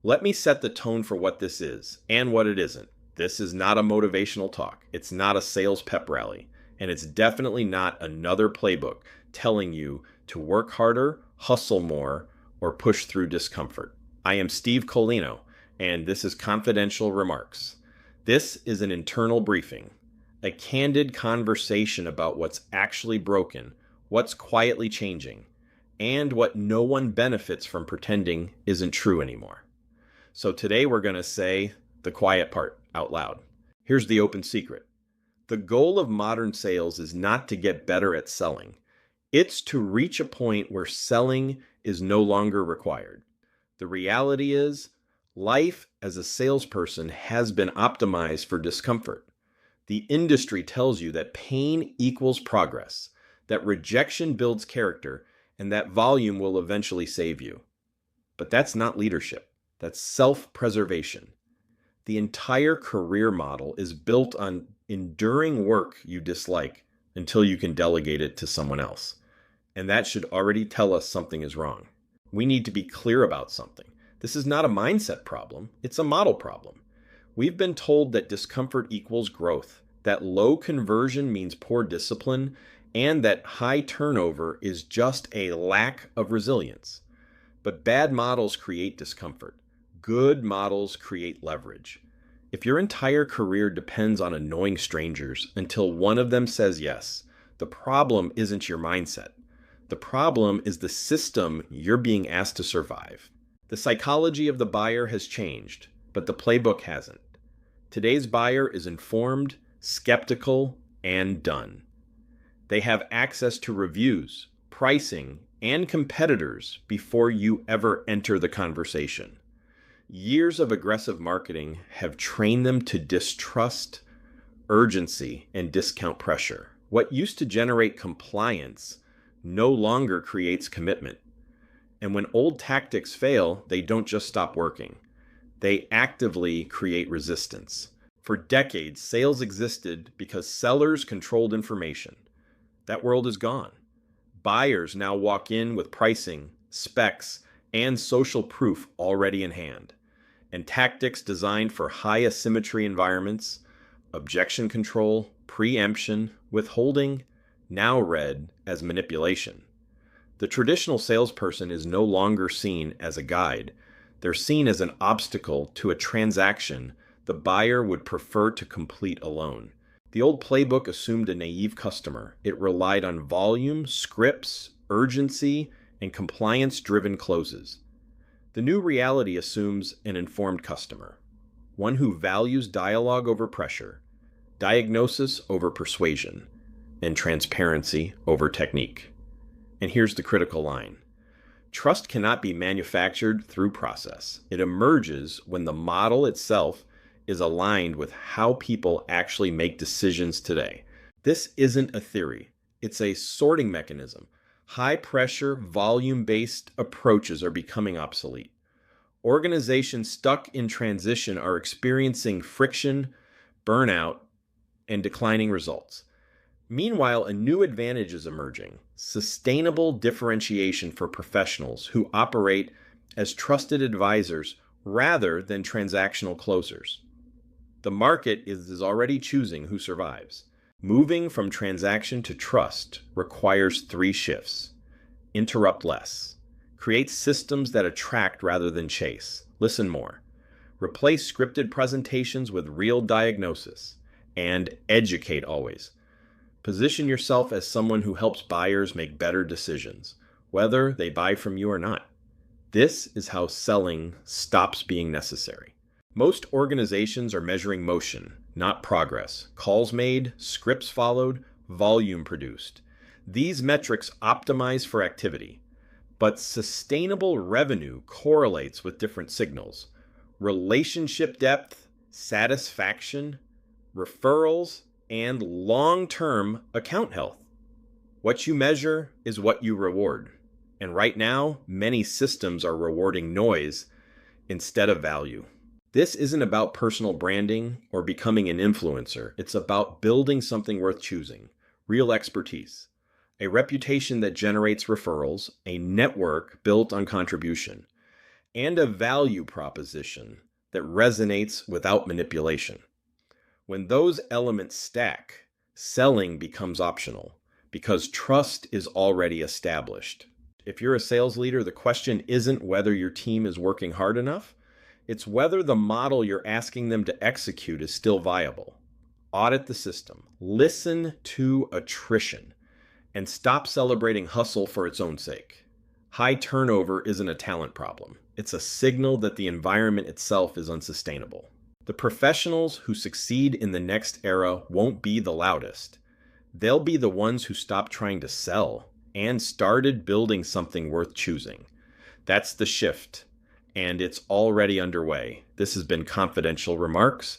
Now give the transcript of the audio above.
Let me set the tone for what this is and what it isn't. This is not a motivational talk. It's not a sales pep rally. And it's definitely not another playbook telling you to work harder, hustle more, or push through discomfort. I am Steve Colino, and this is Confidential Remarks. This is an internal briefing, a candid conversation about what's actually broken, what's quietly changing, and what no one benefits from pretending isn't true anymore. So today we're going to say the quiet part out loud. Here's the open secret. The goal of modern sales is not to get better at selling. It's to reach a point where selling is no longer required. The reality is, life as a salesperson has been optimized for discomfort. The industry tells you that pain equals progress, that rejection builds character, and that volume will eventually save you. But that's not leadership. That's self-preservation. The entire career model is built on enduring work you dislike until you can delegate it to someone else. And that should already tell us something is wrong. We need to be clear about something. This is not a mindset problem. It's a model problem. We've been told that discomfort equals growth, that low conversion means poor discipline, and that high turnover is just a lack of resilience. But bad models create discomfort. Good models create leverage. If your entire career depends on annoying strangers until one of them says yes, the problem isn't your mindset. The problem is the system you're being asked to survive. The psychology of the buyer has changed, but the playbook hasn't. Today's buyer is informed, skeptical, and done. They have access to reviews, pricing, and competitors before you ever enter the conversation. Years of aggressive marketing have trained them to distrust urgency and discount pressure. What used to generate compliance no longer creates commitment. And when old tactics fail, they don't just stop working. They actively create resistance. For decades, sales existed because sellers controlled information. That world is gone. Buyers now walk in with pricing, specs, and social proof already in hand. And tactics designed for high asymmetry environments, objection control, preemption, withholding, now read as manipulation. The traditional salesperson is no longer seen as a guide. They're seen as an obstacle to a transaction the buyer would prefer to complete alone. The old playbook assumed a naive customer. It relied on volume, scripts, urgency, and compliance-driven closes. The new reality assumes an informed customer, one who values dialogue over pressure, diagnosis over persuasion, and transparency over technique. And here's the critical line. Trust cannot be manufactured through process. It emerges when the model itself is aligned with how people actually make decisions today. This isn't a theory. It's a sorting mechanism. High-pressure, volume-based approaches are becoming obsolete. Organizations stuck in transition are experiencing friction, burnout, and declining results. Meanwhile, a new advantage is emerging: sustainable differentiation for professionals who operate as trusted advisors rather than transactional closers. The market is already choosing who survives. Moving from transaction to trust requires 3 shifts. Interrupt less. Create systems that attract rather than chase. Listen more. Replace scripted presentations with real diagnosis. And educate always. Position yourself as someone who helps buyers make better decisions, whether they buy from you or not. This is how selling stops being necessary. Most organizations are measuring motion, not progress. Calls made, scripts followed, volume produced. These metrics optimize for activity, but sustainable revenue correlates with different signals. Relationship depth, satisfaction, referrals, and long-term account health. What you measure is what you reward. And right now, many systems are rewarding noise instead of value. This isn't about personal branding or becoming an influencer. It's about building something worth choosing, real expertise, a reputation that generates referrals, a network built on contribution, and a value proposition that resonates without manipulation. When those elements stack, selling becomes optional because trust is already established. If you're a sales leader, the question isn't whether your team is working hard enough, it's whether the model you're asking them to execute is still viable. Audit the system, listen to attrition, and stop celebrating hustle for its own sake. High turnover isn't a talent problem. It's a signal that the environment itself is unsustainable. The professionals who succeed in the next era won't be the loudest. They'll be the ones who stopped trying to sell and started building something worth choosing. That's the shift, and it's already underway. This has been Confidential Remarks.